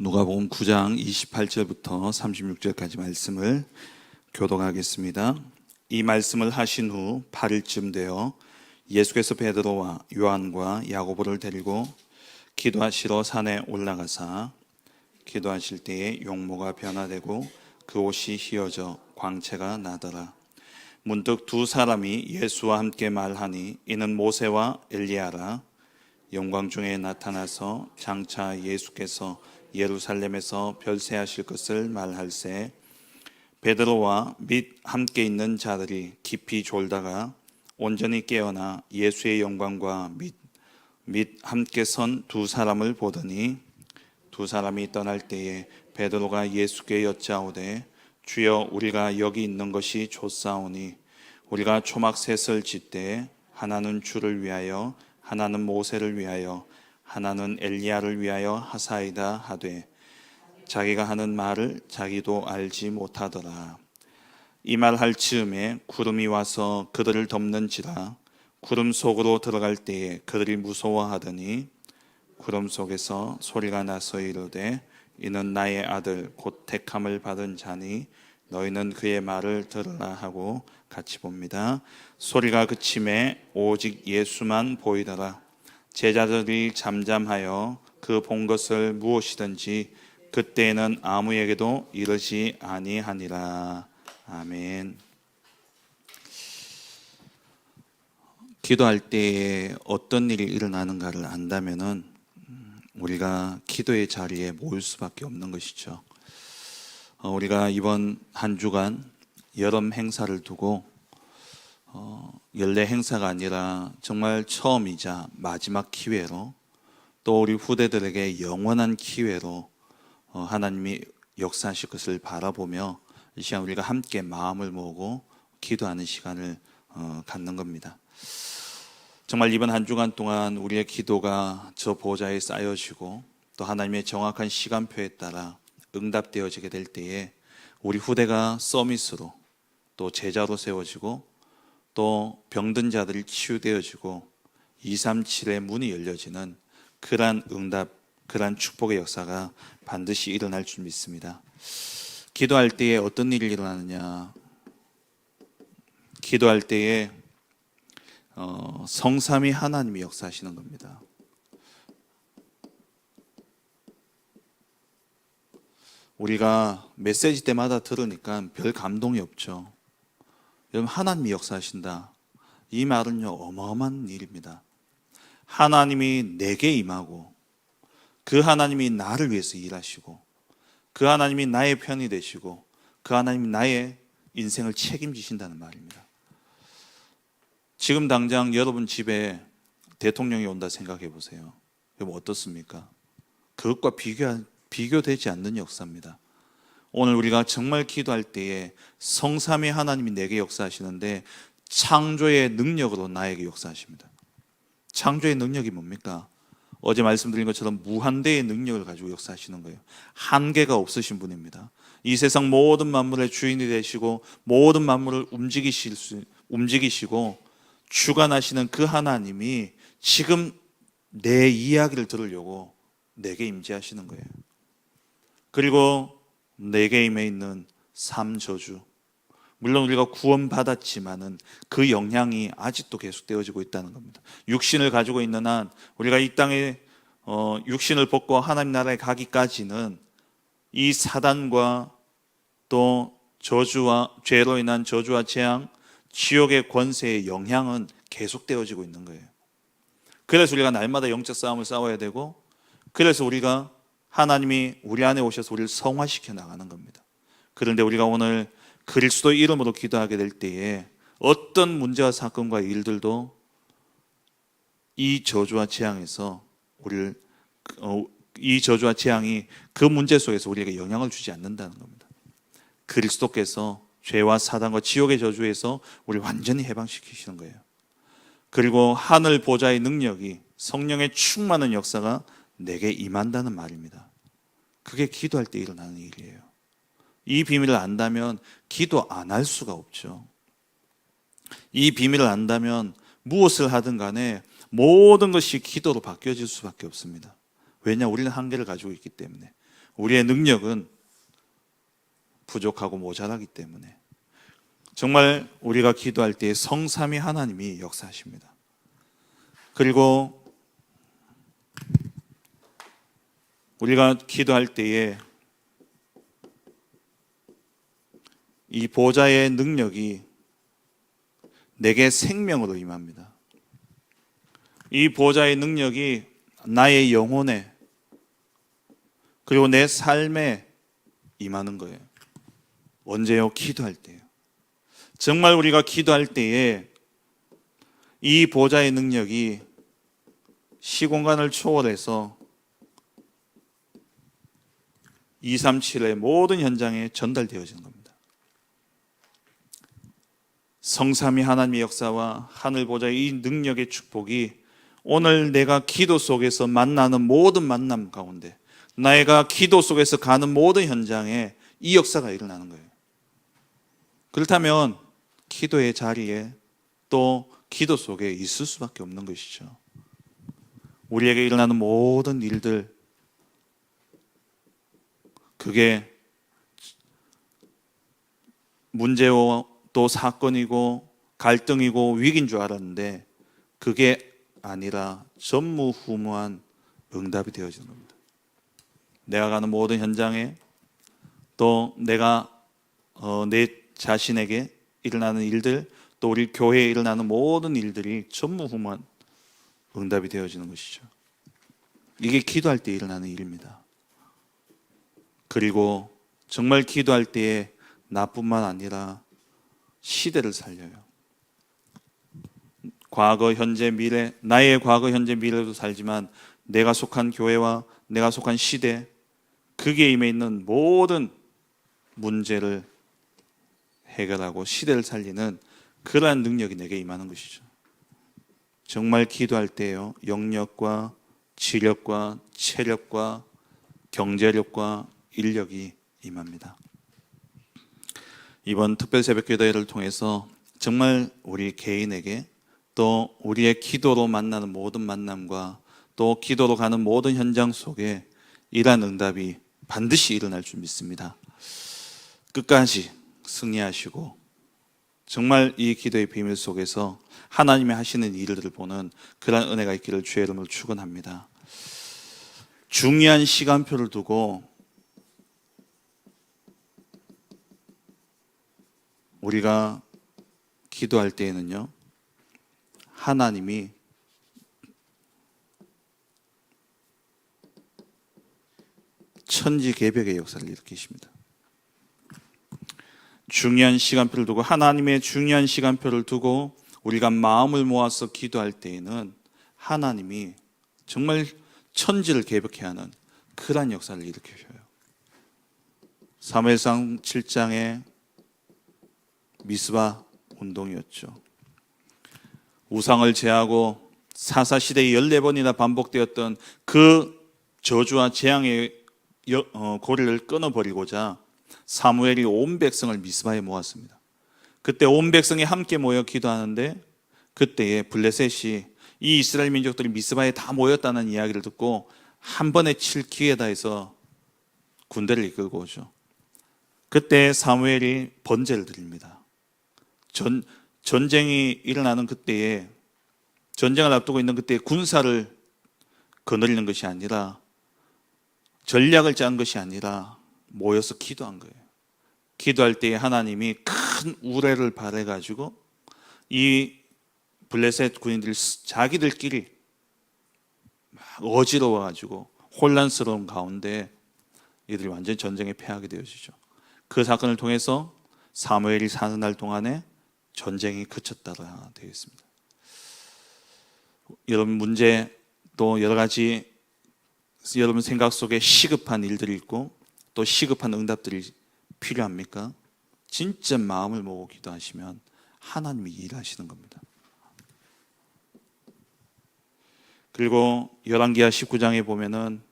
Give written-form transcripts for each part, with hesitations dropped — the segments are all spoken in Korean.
누가복음 9장 28절부터 36절까지 말씀을 교독하겠습니다. 이 말씀을 하신 후 8일쯤 되어 예수께서 베드로와 요한과 야고보를 데리고 기도하시러 산에 올라가사 기도하실 때에 용모가 변화되고 그 옷이 휘어져 광채가 나더라. 문득 두 사람이 예수와 함께 말하니 이는 모세와 엘리야라. 영광 중에 나타나서 장차 예수께서 예루살렘에서 별세하실 것을 말할세 베드로와 및 함께 있는 자들이 깊이 졸다가 온전히 깨어나 예수의 영광과 및 함께 선 두 사람을 보더니 두 사람이 떠날 때에 베드로가 예수께 여짜오되 주여 우리가 여기 있는 것이 좋사오니 우리가 초막 셋을 짓되 하나는 주를 위하여 하나는 모세를 위하여 하나는 엘리야를 위하여 하사이다 하되 자기가 하는 말을 자기도 알지 못하더라. 이 말 할 즈음에 구름이 와서 그들을 덮는지라. 구름 속으로 들어갈 때에 그들이 무서워하더니 구름 속에서 소리가 나서 이르되 이는 나의 아들 곧 택함을 받은 자니 너희는 그의 말을 들으라 하고 같이 봅니다. 소리가 그침에 오직 예수만 보이더라. 제자들이 잠잠하여 그 본 것을 무엇이든지 그때에는 아무에게도 이르지 아니하니라. 아멘. 기도할 때에 어떤 일이 일어나는가를 안다면은 우리가 기도의 자리에 모일 수밖에 없는 것이죠. 우리가 이번 한 주간 여름 행사를 두고 연례 행사가 아니라 정말 처음이자 마지막 기회로 또 우리 후대들에게 영원한 기회로 하나님이 역사하실 것을 바라보며 이 시간 우리가 함께 마음을 모으고 기도하는 시간을 갖는 겁니다. 정말 이번 한 주간 동안 우리의 기도가 저 보좌에 쌓여지고 또 하나님의 정확한 시간표에 따라 응답되어지게 될 때에 우리 후대가 서밋으로 또 제자로 세워지고 또 병든 자들이 치유되어지고 237의 문이 열려지는 그러한 응답, 그러한 축복의 역사가 반드시 일어날 줄 믿습니다. 기도할 때에 어떤 일이 일어나느냐? 기도할 때에 성삼위 하나님이 역사하시는 겁니다. 우리가 메시지 때마다 들으니까 별 감동이 없죠. 여러분, 하나님이 역사하신다. 이 말은요, 어마어마한 일입니다. 하나님이 내게 임하고 그 하나님이 나를 위해서 일하시고 그 하나님이 나의 편이 되시고 그 하나님이 나의 인생을 책임지신다는 말입니다. 지금 당장 여러분 집에 대통령이 온다 생각해 보세요. 여러분 어떻습니까? 그것과 비교되지 않는 역사입니다. 오늘 우리가 정말 기도할 때에 성삼위 하나님이 내게 역사하시는데 창조의 능력으로 나에게 역사하십니다. 창조의 능력이 뭡니까? 어제 말씀드린 것처럼 무한대의 능력을 가지고 역사하시는 거예요. 한계가 없으신 분입니다. 이 세상 모든 만물의 주인이 되시고 모든 만물을 움직이시고 주관하시는 그 하나님이 지금 내 이야기를 들으려고 내게 임재하시는 거예요. 그리고 내게 임해 있는 삶 저주, 물론 우리가 구원받았지만은 그 영향이 아직도 계속되어지고 있다는 겁니다. 육신을 가지고 있는 한 우리가 이 땅에 육신을 벗고 하나님 나라에 가기까지는 이 사단과 또 저주와 죄로 인한 저주와 재앙, 지옥의 권세의 영향은 계속되어지고 있는 거예요. 그래서 우리가 날마다 영적 싸움을 싸워야 되고, 그래서 우리가 하나님이 우리 안에 오셔서 우리를 성화시켜 나가는 겁니다. 그런데 우리가 오늘 그리스도의 이름으로 기도하게 될 때에 어떤 문제와 사건과 일들도 이 저주와 재앙에서 이 저주와 재앙이 그 문제 속에서 우리에게 영향을 주지 않는다는 겁니다. 그리스도께서 죄와 사단과 지옥의 저주에서 우리를 완전히 해방시키시는 거예요. 그리고 하늘 보좌의 능력이 성령의 충만한 역사가 내게 임한다는 말입니다. 그게 기도할 때 일어나는 일이에요. 이 비밀을 안다면 기도 안 할 수가 없죠. 이 비밀을 안다면 무엇을 하든 간에 모든 것이 기도로 바뀌어질 수밖에 없습니다. 왜냐? 우리는 한계를 가지고 있기 때문에. 우리의 능력은 부족하고 모자라기 때문에 정말 우리가 기도할 때 성삼위 하나님이 역사하십니다. 그리고 우리가 기도할 때에 이 보좌의 능력이 내게 생명으로 임합니다. 이 보좌의 능력이 나의 영혼에 그리고 내 삶에 임하는 거예요. 언제요? 기도할 때요. 정말 우리가 기도할 때에 이 보좌의 능력이 시공간을 초월해서 237의 모든 현장에 전달되어지는 겁니다. 성삼위 하나님의 역사와 하늘 보좌의 이 능력의 축복이 오늘 내가 기도 속에서 만나는 모든 만남 가운데, 내가 기도 속에서 가는 모든 현장에 이 역사가 일어나는 거예요. 그렇다면 기도의 자리에 또 기도 속에 있을 수밖에 없는 것이죠. 우리에게 일어나는 모든 일들, 그게 문제고 또 사건이고 갈등이고 위기인 줄 알았는데 그게 아니라 전무후무한 응답이 되어지는 겁니다. 내가 가는 모든 현장에 또 내가 내 자신에게 일어나는 일들, 또 우리 교회에 일어나는 모든 일들이 전무후무한 응답이 되어지는 것이죠. 이게 기도할 때 일어나는 일입니다. 그리고 정말 기도할 때에 나뿐만 아니라 시대를 살려요. 과거, 현재, 미래, 나의 과거, 현재, 미래도 살지만 내가 속한 교회와 내가 속한 시대, 거기에 임해 있는 모든 문제를 해결하고 시대를 살리는 그러한 능력이 내게 임하는 것이죠. 정말 기도할 때요, 영력과 지력과 체력과 경제력과 인력이 임합니다. 이번 특별 새벽 기도회를 통해서 정말 우리 개인에게 또 우리의 기도로 만나는 모든 만남과 또 기도로 가는 모든 현장 속에 이러한 응답이 반드시 일어날 줄 믿습니다. 끝까지 승리하시고 정말 이 기도의 비밀 속에서 하나님이 하시는 일들을 보는 그런 은혜가 있기를 주의 이름으로 축원합니다. 중요한 시간표를 두고 우리가 기도할 때에는요, 하나님이 천지개벽의 역사를 일으키십니다. 중요한 시간표를 두고, 하나님의 중요한 시간표를 두고 우리가 마음을 모아서 기도할 때에는 하나님이 정말 천지를 개벽케 하는 그러한 역사를 일으키셔요. 사무엘상 7장에 미스바 운동이었죠. 우상을 제하고 사사시대에 14번이나 반복되었던 그 저주와 재앙의 고리를 끊어버리고자 사무엘이 온 백성을 미스바에 모았습니다. 그때 온 백성이 함께 모여 기도하는데 그때에 블레셋이 이 이스라엘 민족들이 미스바에 다 모였다는 이야기를 듣고 한 번에 칠 기회다 해서 군대를 이끌고 오죠. 그때 사무엘이 번제를 드립니다. 전쟁이 일어나는 그때에, 전쟁을 앞두고 있는 그때에 군사를 거느리는 것이 아니라, 전략을 짠 것이 아니라 모여서 기도한 거예요. 기도할 때에 하나님이 큰 우레를 발해가지고 이 블레셋 군인들이 자기들끼리 막 어지러워가지고 혼란스러운 가운데 이들이 완전히 전쟁에 패하게 되어지죠. 그 사건을 통해서 사무엘이 사는 날 동안에 전쟁이 그쳤다고 되어 있습니다. 여러분 문제 또 여러 가지 여러분 생각 속에 시급한 일들이 있고 또 시급한 응답들이 필요합니까? 진짜 마음을 모으고 기도하시면 하나님이 일하시는 겁니다. 그리고 열왕기하 19장에 보면은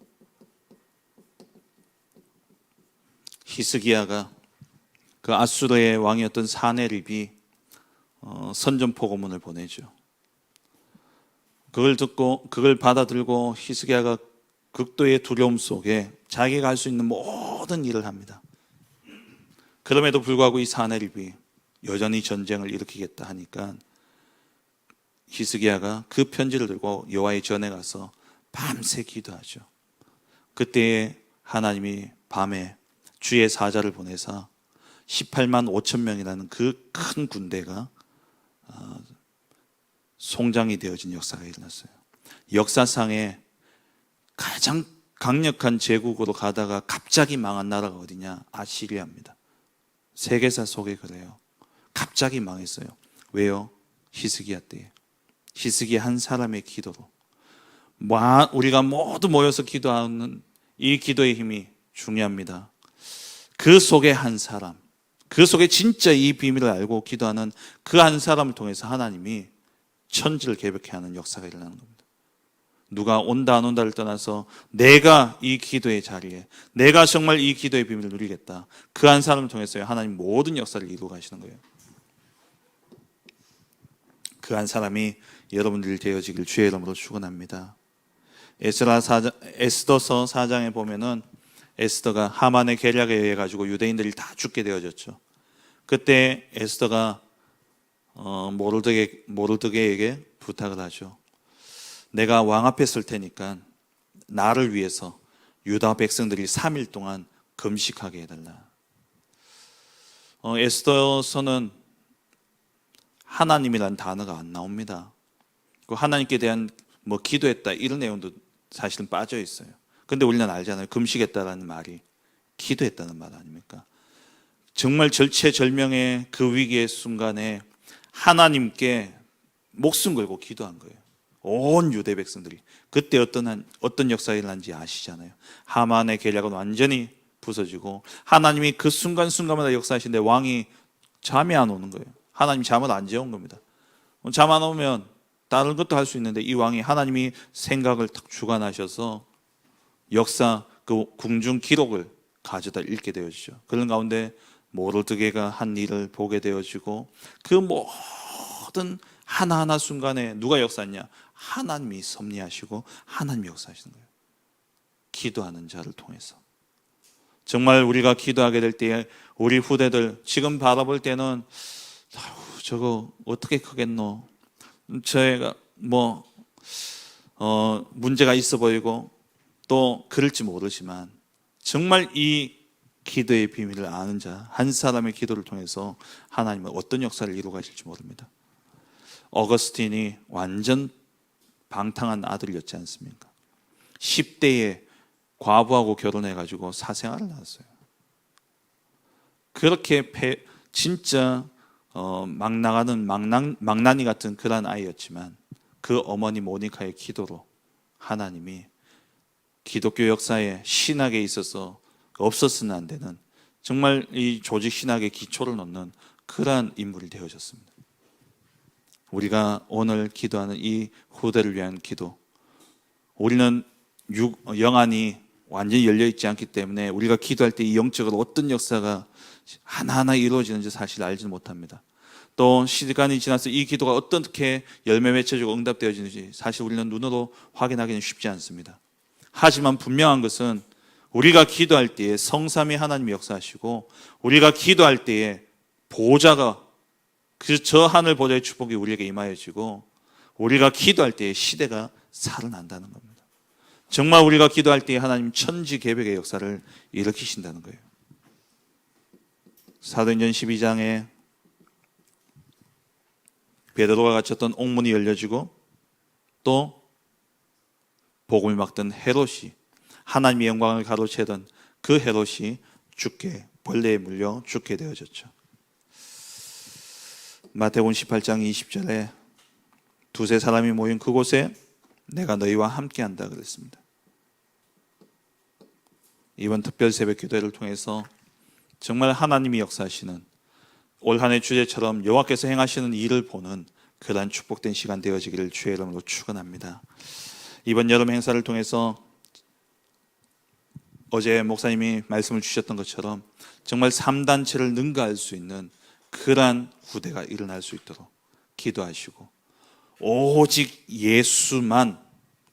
히스기야가 그 아수르의 왕이었던 사네립이 선전포고문을 보내죠. 그걸 듣고 그걸 받아들고 히스기야가 극도의 두려움 속에 자기가 할 수 있는 모든 일을 합니다. 그럼에도 불구하고 이 사내립이 여전히 전쟁을 일으키겠다 하니까 히스기야가 그 편지를 들고 여호와의 전에 가서 밤새 기도하죠. 그때에 하나님이 밤에 주의 사자를 보내사 18만 5천 명이라는 그 큰 군대가 송장이 되어진 역사가 일어났어요. 역사상에 가장 강력한 제국으로 가다가 갑자기 망한 나라가 어디냐? 아시리아입니다. 세계사 속에 그래요. 갑자기 망했어요. 왜요? 히스기야 때에. 히스기야 한 사람의 기도로. 우리가 모두 모여서 기도하는 이 기도의 힘이 중요합니다. 그 속에 한 사람, 그 속에 진짜 이 비밀을 알고 기도하는 그 한 사람을 통해서 하나님이 천지를 개벽케 하는 역사가 일어나는 겁니다. 누가 온다 안 온다를 떠나서 내가 이 기도의 자리에, 내가 정말 이 기도의 비밀을 누리겠다, 그 한 사람을 통해서 하나님 모든 역사를 이루어 가시는 거예요. 그 한 사람이 여러분들 되어지길 주의 이름으로 축원합니다. 에스더서 4장에 보면은 에스더가 하만의 계략에 의해 가지고 유대인들이 다 죽게 되어졌죠. 그때 에스더가 모르드게에게 부탁을 하죠. 내가 왕 앞에 설 테니까 나를 위해서 유다 백성들이 3일 동안 금식하게 해달라. 에스더서는 하나님이라는 단어가 안 나옵니다. 그 하나님께 대한 기도했다 이런 내용도 사실은 빠져 있어요. 근데 우리는 알잖아요. 금식했다라는 말이 기도했다는 말 아닙니까? 정말 절체절명의 그 위기의 순간에 하나님께 목숨 걸고 기도한 거예요. 온 유대 백성들이. 그때 어떤 역사가 일어난지 아시잖아요. 하만의 계략은 완전히 부서지고 하나님이 그 순간순간마다 역사하시는데 왕이 잠이 안 오는 거예요. 하나님 잠을 안 재운 겁니다. 잠 안 오면 다른 것도 할 수 있는데 이 왕이 하나님이 생각을 딱 주관하셔서 역사 그 궁중 기록을 가져다 읽게 되어지죠. 그런 가운데 모르드게가 한 일을 보게 되어지고 그 모든 하나하나 순간에 누가 역사했냐? 하나님이 섭리하시고 하나님이 역사하시는 거예요. 기도하는 자를 통해서. 정말 우리가 기도하게 될 때에 우리 후대들 지금 바라볼 때는 저거 어떻게 크겠노? 저희가 문제가 있어 보이고 또 그럴지 모르지만 정말 이 기도의 비밀을 아는 자 한 사람의 기도를 통해서 하나님은 어떤 역사를 이루어 가실지 모릅니다. 어거스틴이 완전 방탕한 아들이었지 않습니까? 10대에 과부하고 결혼해가지고 사생활을 낳았어요. 그렇게 진짜 막 나가는 망나니 같은 그런 아이였지만 그 어머니 모니카의 기도로 하나님이 기독교 역사에 신학에 있어서 없었으면 안 되는 정말 이 조직 신학의 기초를 놓는 그러한 인물이 되어졌습니다. 우리가 오늘 기도하는 이 후대를 위한 기도, 우리는 영안이 완전히 열려있지 않기 때문에 우리가 기도할 때 이 영적으로 어떤 역사가 하나하나 이루어지는지 사실 알지 못합니다. 또 시간이 지나서 이 기도가 어떻게 열매 맺혀지고 응답되어지는지 사실 우리는 눈으로 확인하기는 쉽지 않습니다. 하지만 분명한 것은 우리가 기도할 때에 성삼위 하나님이 역사하시고 우리가 기도할 때에 보호자가 저 하늘 보좌의 축복이 우리에게 임하여지고 우리가 기도할 때에 시대가 살아난다는 겁니다. 정말 우리가 기도할 때에 하나님 천지 개벽의 역사를 일으키신다는 거예요. 사도행전 12장에 베드로가 갇혔던 옥문이 열려지고 또 복음을 막던 헤롯이 하나님의 영광을 가로채던 그 헤롯이 벌레에 물려 죽게 되어졌죠. 마태복음 18장 20절에 두세 사람이 모인 그곳에 내가 너희와 함께한다 그랬습니다. 이번 특별 새벽 기도회를 통해서 정말 하나님이 역사하시는 올 한 해 주제처럼 여호와께서 행하시는 일을 보는 그러한 축복된 시간 되어지기를 주의 이름으로 축원합니다. 이번 여름 행사를 통해서 어제 목사님이 말씀을 주셨던 것처럼 정말 3단체를 능가할 수 있는 그러한 후대가 일어날 수 있도록 기도하시고 오직 예수만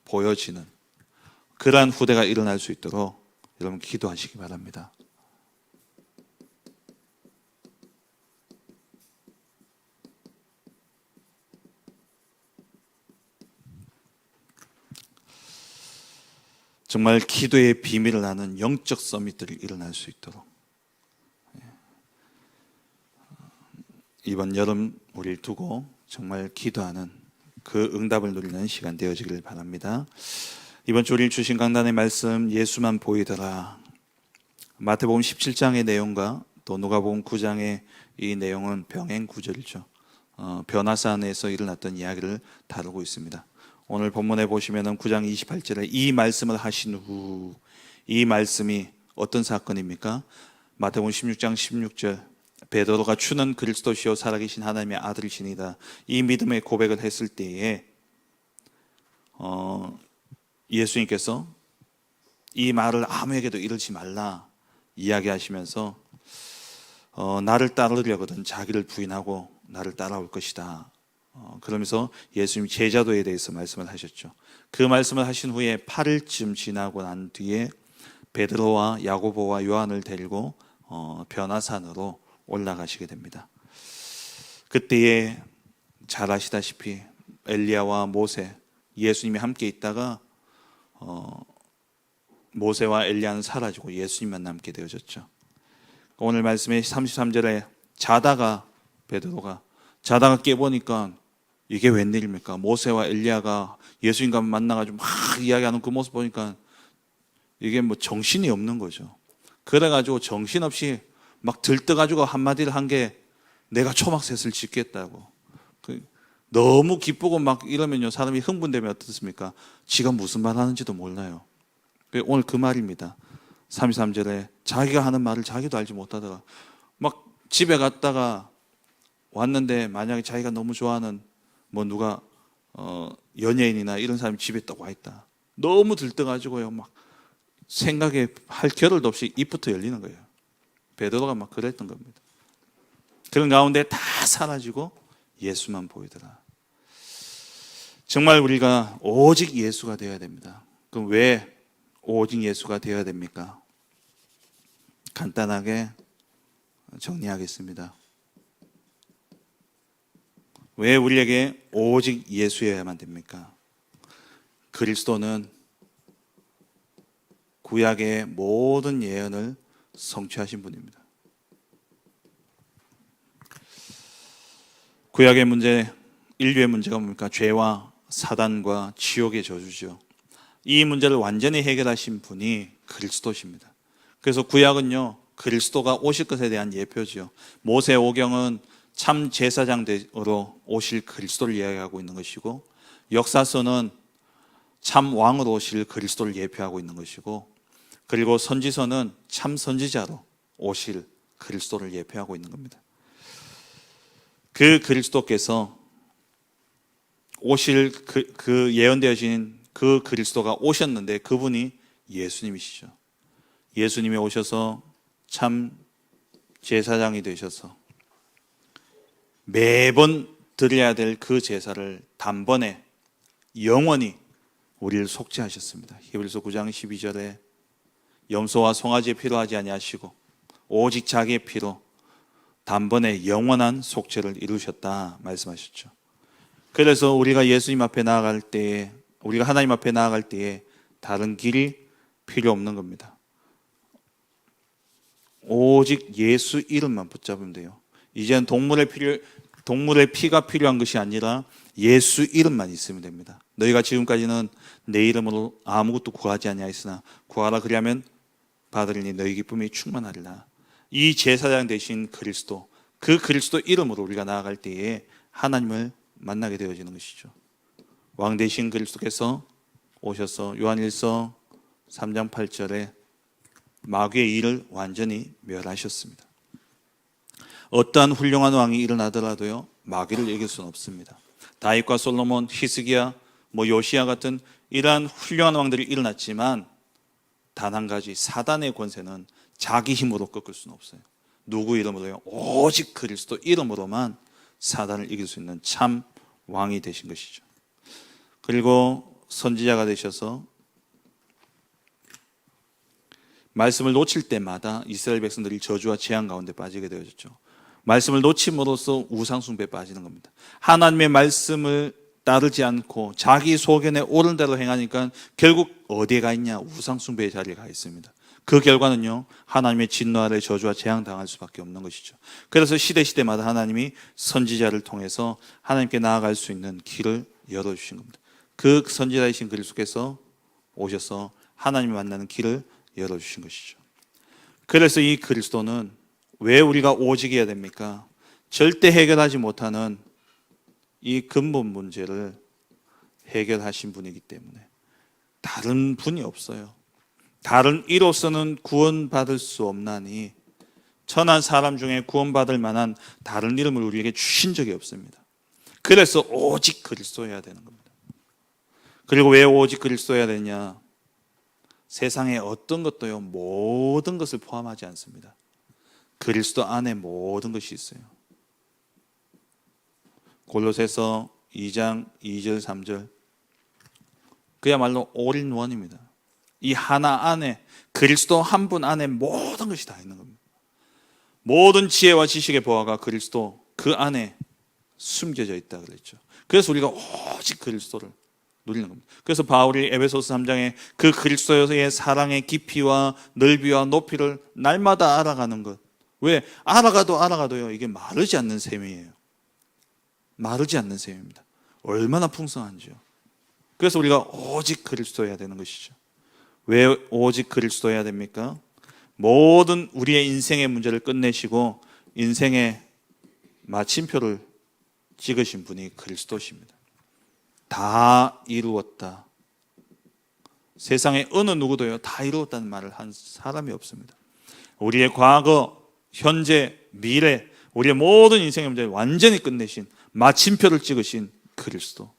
보여지는 그러한 후대가 일어날 수 있도록 여러분 기도하시기 바랍니다. 정말 기도의 비밀을 아는 영적 서밋들이 일어날 수 있도록 이번 여름 우리를 두고 정말 기도하는 그 응답을 누리는 시간 되어지길 바랍니다. 이번 주 우리를 주신 강단의 말씀 예수만 보이더라. 마태복음 17장의 내용과 또 누가복음 9장의 이 내용은 병행 구절이죠. 변화산에서 일어났던 이야기를 다루고 있습니다. 오늘 본문에 보시면은 9장 28절에 이 말씀을 하신 후, 이 말씀이 어떤 사건입니까? 마태복음 16장 16절 베드로가 주는 그리스도시요 살아계신 하나님의 아들이시니다 이 믿음의 고백을 했을 때에 예수님께서 이 말을 아무에게도 이르지 말라 이야기하시면서 나를 따르려거든 자기를 부인하고 나를 따라올 것이다. 그러면서 예수님 제자도에 대해서 말씀을 하셨죠. 그 말씀을 하신 후에 8일쯤 지나고 난 뒤에 베드로와 야고보와 요한을 데리고 변화산으로 올라가시게 됩니다. 그때에 잘 아시다시피 엘리야와 모세, 예수님이 함께 있다가 모세와 엘리야는 사라지고 예수님만 남게 되어졌죠. 오늘 말씀의 33절에 베드로가 자다가 깨보니까 이게 웬일입니까? 모세와 엘리야가 예수님과 만나가지고 막 이야기하는 그 모습 보니까 이게 뭐 정신이 없는 거죠. 그래가지고 정신없이 막 들떠가지고 한마디를 한 게 내가 초막셋을 짓겠다고. 너무 기쁘고 막 이러면요 사람이 흥분되면 어떻습니까? 지가 무슨 말 하는지도 몰라요. 오늘 그 말입니다. 33절에 자기가 하는 말을 자기도 알지 못하다가 막 집에 갔다가 왔는데 만약에 자기가 너무 좋아하는 뭐 누가 연예인이나 이런 사람이 집에 딱 와 있다. 너무 들떠가지고요 막 생각에 할 겨를도 없이 입부터 열리는 거예요. 베드로가 막 그랬던 겁니다. 그런 가운데 다 사라지고 예수만 보이더라. 정말 우리가 오직 예수가 되어야 됩니다. 그럼 왜 오직 예수가 되어야 됩니까? 간단하게 정리하겠습니다. 왜 우리에게 오직 예수여야만 됩니까? 그리스도는 구약의 모든 예언을 성취하신 분입니다. 구약의 문제, 인류의 문제가 뭡니까? 죄와 사단과 지옥의 저주죠. 이 문제를 완전히 해결하신 분이 그리스도십니다. 그래서 구약은요 그리스도가 오실 것에 대한 예표지요. 모세 오경은 참 제사장으로 오실 그리스도를 이야기하고 있는 것이고, 역사서는 참 왕으로 오실 그리스도를 예표하고 있는 것이고, 그리고 선지서는 참 선지자로 오실 그리스도를 예표하고 있는 겁니다. 그 그리스도께서 오실 그 예언되어진 그 그리스도가 오셨는데 그분이 예수님이시죠. 예수님이 오셔서 참 제사장이 되셔서 매번 드려야 될 그 제사를 단번에 영원히 우리를 속죄하셨습니다. 히브리서 9장 12절에 염소와 송아지의 피로 하지 아니하시고 오직 자기의 피로 단번에 영원한 속죄를 이루셨다 말씀하셨죠. 그래서 우리가 예수님 앞에 나아갈 때에, 우리가 하나님 앞에 나아갈 때에 다른 길이 필요 없는 겁니다. 오직 예수 이름만 붙잡으면 돼요. 이제는 동물의 피가 필요한 것이 아니라 예수 이름만 있으면 됩니다. 너희가 지금까지는 내 이름으로 아무것도 구하지 아니하였으나 구하라 그리하면 받으리니 너희 기쁨이 충만하리라. 이 제사장 되신 그리스도, 그 그리스도 이름으로 우리가 나아갈 때에 하나님을 만나게 되어지는 것이죠. 왕 되신 그리스도께서 오셔서 요한일서 3장 8절에 마귀의 일을 완전히 멸하셨습니다. 어떠한 훌륭한 왕이 일어나더라도요 마귀를 이길 수는 없습니다. 다윗과 솔로몬, 히스기야, 요시야 같은 이러한 훌륭한 왕들이 일어났지만 단 한 가지, 사단의 권세는 자기 힘으로 꺾을 수는 없어요. 누구 이름으로요? 오직 그리스도 이름으로만 사단을 이길 수 있는 참 왕이 되신 것이죠. 그리고 선지자가 되셔서 말씀을 놓칠 때마다 이스라엘 백성들이 저주와 재앙 가운데 빠지게 되어졌죠. 말씀을 놓침으로써 우상숭배에 빠지는 겁니다. 하나님의 말씀을 따르지 않고 자기 소견에 옳은 대로 행하니까 결국 어디에 가 있냐? 우상숭배의 자리에 가 있습니다. 그 결과는요, 하나님의 진노 아래 저주와 재앙 당할 수밖에 없는 것이죠. 그래서 시대마다 하나님이 선지자를 통해서 하나님께 나아갈 수 있는 길을 열어주신 겁니다. 그 선지자이신 그리스도께서 오셔서 하나님을 만나는 길을 열어주신 것이죠. 그래서 이 그리스도는 왜 우리가 오직해야 됩니까? 절대 해결하지 못하는 이 근본 문제를 해결하신 분이기 때문에 다른 분이 없어요. 다른 이로서는 구원받을 수 없나니 천한 사람 중에 구원받을 만한 다른 이름을 우리에게 주신 적이 없습니다. 그래서 오직 그리스도여야 되는 겁니다. 그리고 왜 오직 그리스도여야 되냐? 세상의 어떤 것도요, 모든 것을 포함하지 않습니다. 그리스도 안에 모든 것이 있어요. 골로새서 2장 2절 3절 그야말로 올인원입니다. 이 하나 안에, 그리스도 한 분 안에 모든 것이 다 있는 겁니다. 모든 지혜와 지식의 보화가 그리스도 그 안에 숨겨져 있다 그랬죠. 그래서 우리가 오직 그리스도를 누리는 겁니다. 그래서 바울이 에베소서 3장에 그 그리스도의 사랑의 깊이와 넓이와 높이를 날마다 알아가는 것. 왜? 알아가도요, 이게 마르지 않는 셈이에요. 마르지 않는 셈입니다. 얼마나 풍성한지요. 그래서 우리가 오직 그리스도여야 되는 것이죠. 왜 오직 그리스도여야 됩니까? 모든 우리의 인생의 문제를 끝내시고 인생의 마침표를 찍으신 분이 그리스도십니다. 다 이루었다. 세상에 어느 누구도요, 다 이루었다는 말을 한 사람이 없습니다. 우리의 과거, 현재, 미래, 우리의 모든 인생의 문제를 완전히 끝내신, 마침표를 찍으신 그리스도.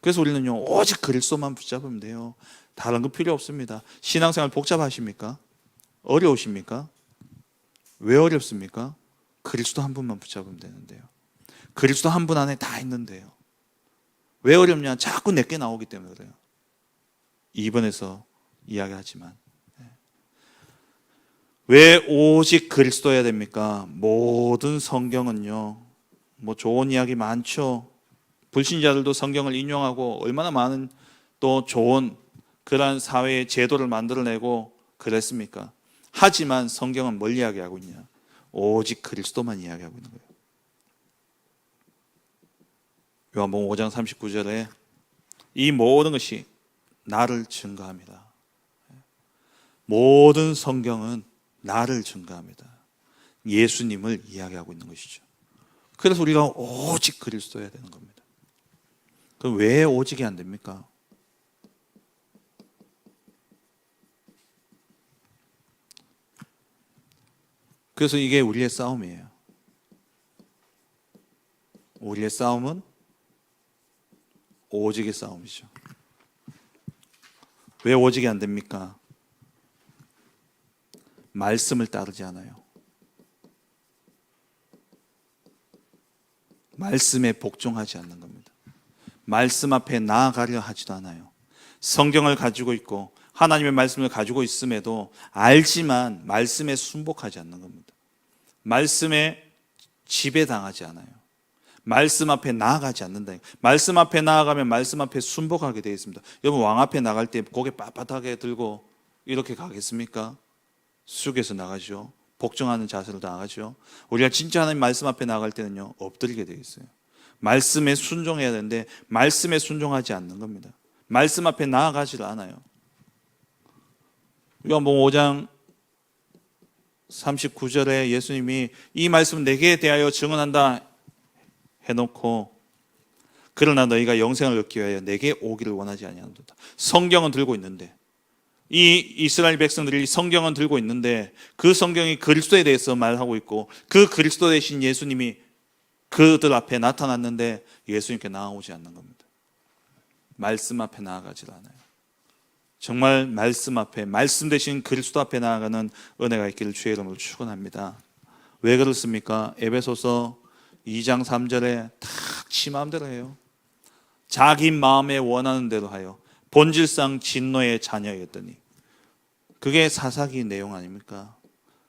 그래서 우리는요, 오직 그리스도만 붙잡으면 돼요. 다른 거 필요 없습니다. 신앙생활 복잡하십니까? 어려우십니까? 왜 어렵습니까? 그리스도 한 분만 붙잡으면 되는데요. 그리스도 한 분 안에 다 있는데요. 왜 어렵냐? 자꾸 내게 나오기 때문에 그래요. 2번에서 이야기하지만 왜 오직 그리스도여야 됩니까? 모든 성경은요, 뭐 좋은 이야기 많죠. 불신자들도 성경을 인용하고 얼마나 많은 또 좋은 그러한 사회의 제도를 만들어내고 그랬습니까? 하지만 성경은 뭘 이야기하고 있냐? 오직 그리스도만 이야기하고 있는 거예요. 요한복음 5장 39절에 이 모든 것이 나를 증거합니다. 모든 성경은 나를 증거합니다. 예수님을 이야기하고 있는 것이죠. 그래서 우리가 오직 그리스도여야 되는 겁니다. 그럼 왜 오직이 안 됩니까? 그래서 이게 우리의 싸움이에요. 우리의 싸움은 오직의 싸움이죠. 왜 오직이 안 됩니까? 말씀을 따르지 않아요. 말씀에 복종하지 않는 겁니다. 말씀 앞에 나아가려 하지도 않아요. 성경을 가지고 있고 하나님의 말씀을 가지고 있음에도 알지만 말씀에 순복하지 않는 겁니다. 말씀에 지배당하지 않아요. 말씀 앞에 나아가지 않는다. 말씀 앞에 나아가면 말씀 앞에 순복하게 되어 있습니다. 여러분, 왕 앞에 나갈 때 고개 빳빳하게 들고 이렇게 가겠습니까? 숙여서 나가죠. 복종하는 자세로 나가죠. 우리가 진짜 하나님 말씀 앞에 나갈 때는요, 엎드리게 되어 있어요. 말씀에 순종해야 되는데 말씀에 순종하지 않는 겁니다. 말씀 앞에 나아가지를 않아요. 요한복음 5장 39절에 예수님이 이 말씀은 내게 대하여 증언한다 해놓고 그러나 너희가 영생을 얻기 위하여 내게 오기를 원하지 아니하노라. 성경은 들고 있는데, 이 이스라엘 백성들이 성경은 들고 있는데 그 성경이 그리스도에 대해서 말하고 있고 그 그리스도 대신 예수님이 그들 앞에 나타났는데 예수님께 나아오지 않는 겁니다. 말씀 앞에 나아가지 않아요. 정말 말씀 앞에, 말씀 대신 그리스도 앞에 나아가는 은혜가 있기를 주의 이름으로 축원합니다. 왜 그렇습니까? 에베소서 2장 3절에 탁 지 마음대로 해요. 자기 마음에 원하는 대로 하여 본질상 진노의 자녀였더니 그게 사사기 내용 아닙니까?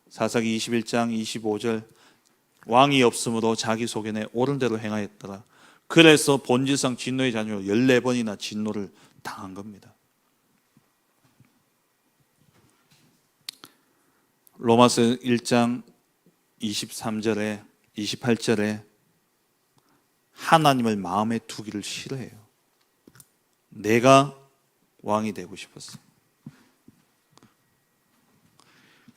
사사기 21장 25절 왕이 없으므로 자기 소견에 옳은 대로 행하였더라. 그래서 본질상 진노의 자녀로 14번이나 진노를 당한 겁니다. 로마서 1장 23절에 28절에 하나님을 마음에 두기를 싫어해요. 내가 왕이 되고 싶었어.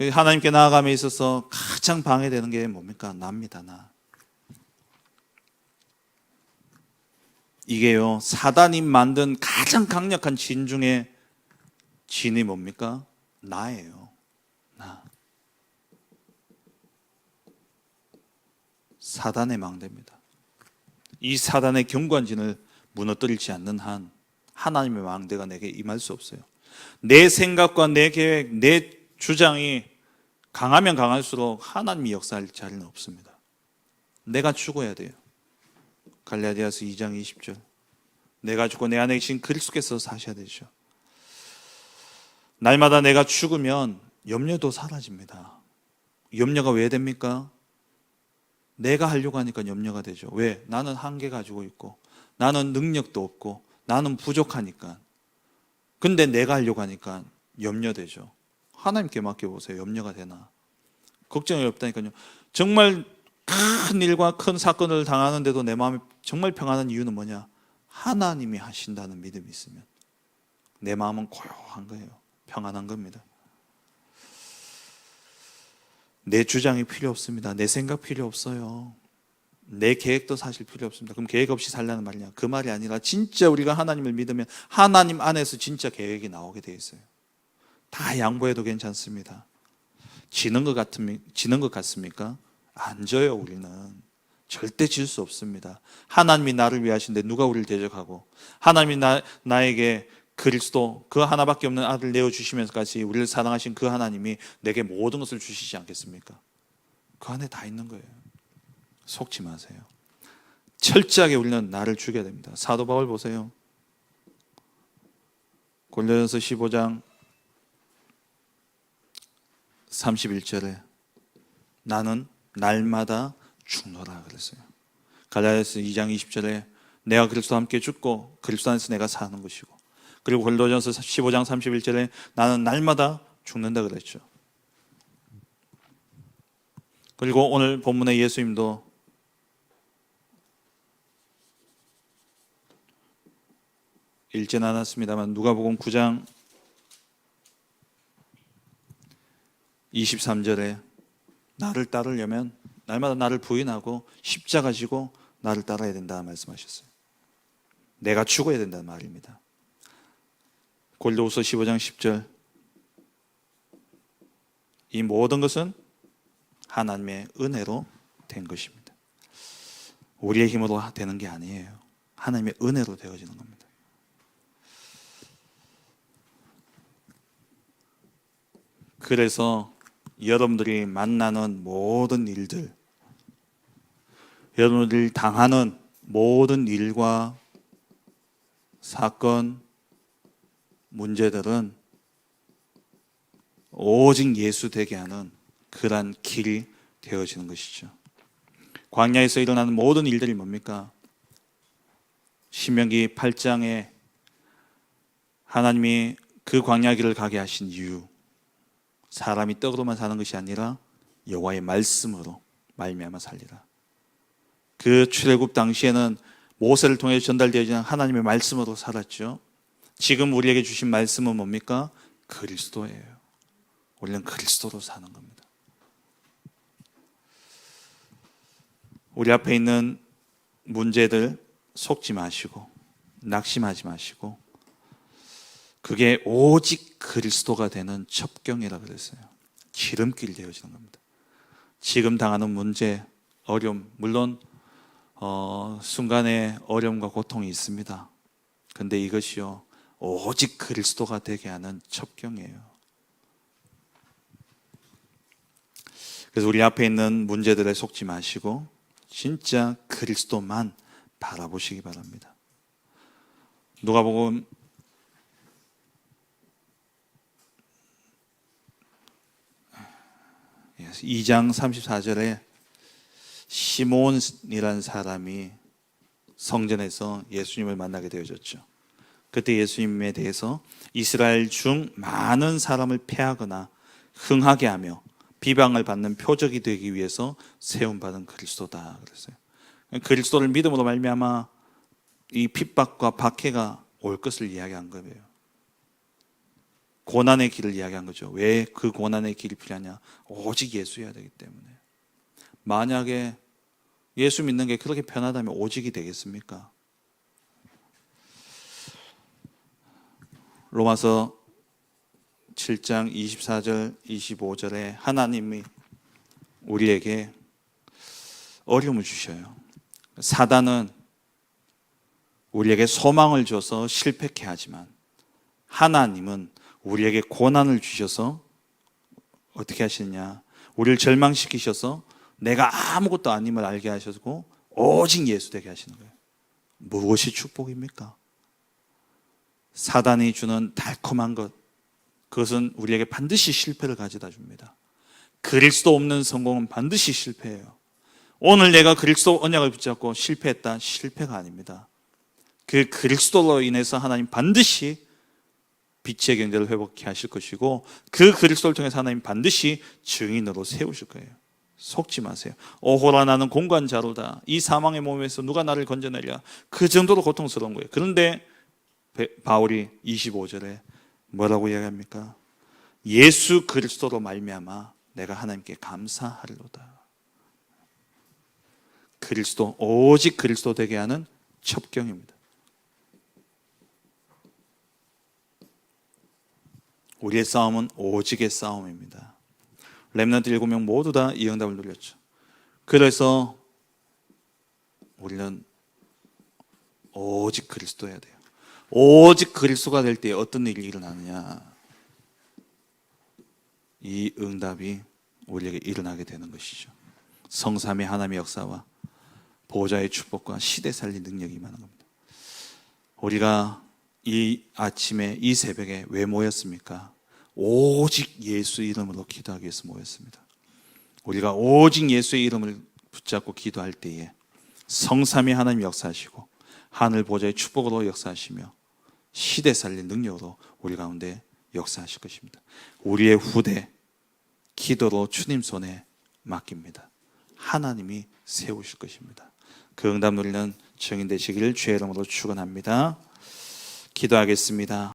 하나님께 나아감에 있어서 가장 방해되는 게 뭡니까? 납니다. 나. 이게요, 사단이 만든 가장 강력한 진 중에 진이 뭡니까? 나예요. 나. 사단의 망대입니다. 이 사단의 경관진을 무너뜨리지 않는 한 하나님의 망대가 내게 임할 수 없어요. 내 생각과 내 계획, 내 주장이 강하면 강할수록 하나님이 역사할 자리는 없습니다. 내가 죽어야 돼요. 갈라디아서 2장 20절. 내가 죽고 내 안에 계신 그리스도께서 사셔야 되죠. 날마다 내가 죽으면 염려도 사라집니다. 염려가 왜 됩니까? 내가 하려고 하니까 염려가 되죠. 왜? 나는 한계 가지고 있고 나는 능력도 없고 나는 부족하니까. 근데 내가 하려고 하니까 염려되죠. 하나님께 맡겨보세요. 염려가 되나? 걱정이 없다니까요. 정말 큰 일과 큰 사건을 당하는데도 내 마음이 정말 평안한 이유는 뭐냐? 하나님이 하신다는 믿음이 있으면 내 마음은 고요한 거예요. 평안한 겁니다. 내 주장이 필요 없습니다. 내 생각 필요 없어요. 내 계획도 사실 필요 없습니다. 그럼 계획 없이 살라는 말이냐? 그 말이 아니라 진짜 우리가 하나님을 믿으면 하나님 안에서 진짜 계획이 나오게 돼 있어요. 다 양보해도 괜찮습니다. 지는 것 같습니까? 안 져요. 우리는 절대 질 수 없습니다. 하나님이 나를 위하신데 누가 우리를 대적하고, 하나님이 나에게 그리스도 그 하나밖에 없는 아들 내어주시면서까지 우리를 사랑하신 그 하나님이 내게 모든 것을 주시지 않겠습니까? 그 안에 다 있는 거예요. 속지 마세요. 철저하게 우리는 나를 죽여야 됩니다. 사도 바울 보세요. 고린도전서 15장 31절에 나는 날마다 죽노라 그랬어요. 갈라디아서 2장 20절에 내가 그리스도와 함께 죽고 그리스도 안에서 내가 사는 것이고, 그리고 고린도전서 15장 31절에 나는 날마다 죽는다 그랬죠. 그리고 오늘 본문의 예수님도 읽지는 않았습니다만 누가복음 9장 23절에 나를 따르려면 날마다 나를 부인하고 십자가 지고 나를 따라야 된다 말씀하셨어요. 내가 죽어야 된다는 말입니다. 고린도후서 15장 10절 이 모든 것은 하나님의 은혜로 된 것입니다. 우리의 힘으로 되는 게 아니에요. 하나님의 은혜로 되어지는 겁니다. 그래서 여러분들이 만나는 모든 일들, 여러분들이 당하는 모든 일과 사건, 문제들은 오직 예수 되게 하는 그러한 길이 되어지는 것이죠. 광야에서 일어나는 모든 일들이 뭡니까? 신명기 8장에 하나님이 그 광야 길을 가게 하신 이유, 사람이 떡으로만 사는 것이 아니라 여호와의 말씀으로 말미암아 살리라. 그 출애굽 당시에는 모세를 통해 전달되어지는 하나님의 말씀으로 살았죠. 지금 우리에게 주신 말씀은 뭡니까? 그리스도예요. 우리는 그리스도로 사는 겁니다. 우리 앞에 있는 문제들 속지 마시고 낙심하지 마시고 그게 오직 그리스도가 되는 첩경이라 그랬어요. 지름길 되어지는 겁니다. 지금 당하는 문제, 어려움, 물론 순간의 어려움과 고통이 있습니다. 그런데 이것이요 오직 그리스도가 되게 하는 첩경이에요. 그래서 우리 앞에 있는 문제들에 속지 마시고 진짜 그리스도만 바라보시기 바랍니다. 누가복음 2장 34절에 시몬이라는 사람이 성전에서 예수님을 만나게 되어졌죠. 그때 예수님에 대해서 이스라엘 중 많은 사람을 패하거나 흥하게 하며 비방을 받는 표적이 되기 위해서 세움받은 그리스도다 그랬어요. 그리스도를 믿음으로 말미암아 이 핍박과 박해가 올 것을 이야기한 거예요. 고난의 길을 이야기한 거죠. 왜 그 고난의 길이 필요하냐? 오직 예수여야 되기 때문에. 만약에 예수 믿는 게 그렇게 편하다면 오직이 되겠습니까? 로마서 7장 24절 25절에 하나님이 우리에게 어려움을 주셔요. 사단은 우리에게 소망을 줘서 실패케 하지만 하나님은 우리에게 고난을 주셔서 어떻게 하시느냐? 우리를 절망시키셔서 내가 아무것도 아님을 알게 하셨고 오직 예수 되게 하시는 거예요. 무엇이 축복입니까? 사단이 주는 달콤한 것, 그것은 우리에게 반드시 실패를 가져다 줍니다. 그리스도 없는 성공은 반드시 실패예요. 오늘 내가 그리스도 언약을 붙잡고 실패했다, 실패가 아닙니다. 그 그리스도로 인해서 하나님 반드시 빛의 경제를 회복케 하실 것이고 그 그리스도를 통해서 하나님 반드시 증인으로 세우실 거예요. 속지 마세요. 오호라 나는 공고한 자로다. 이 사망의 몸에서 누가 나를 건져내랴. 그 정도로 고통스러운 거예요. 그런데 바울이 25절에 뭐라고 이야기합니까? 예수 그리스도로 말미암아 내가 하나님께 감사하리로다. 그리스도, 오직 그리스도 되게 하는 첩경입니다. 우리의 싸움은 오직의 싸움입니다. 렘넌트 7명 모두 다 이 응답을 누렸죠. 그래서 우리는 오직 그리스도여야 돼요. 오직 그리스도가 될 때 어떤 일이 일어나느냐? 이 응답이 우리에게 일어나게 되는 것이죠. 성삼위 하나님의 역사와 보호자의 축복과 시대 살린 능력이 임하는 겁니다. 우리가 이 아침에 이 새벽에 왜 모였습니까? 오직 예수 이름으로 기도하기 위해서 모였습니다. 우리가 오직 예수의 이름을 붙잡고 기도할 때에 성삼위 하나님 역사하시고 하늘 보좌의 축복으로 역사하시며 시대 살린 능력으로 우리 가운데 역사하실 것입니다. 우리의 후대 기도로 주님 손에 맡깁니다. 하나님이 세우실 것입니다. 그 응답 누리는 증인 되시기를 주의 이름으로 축원합니다. 기도하겠습니다.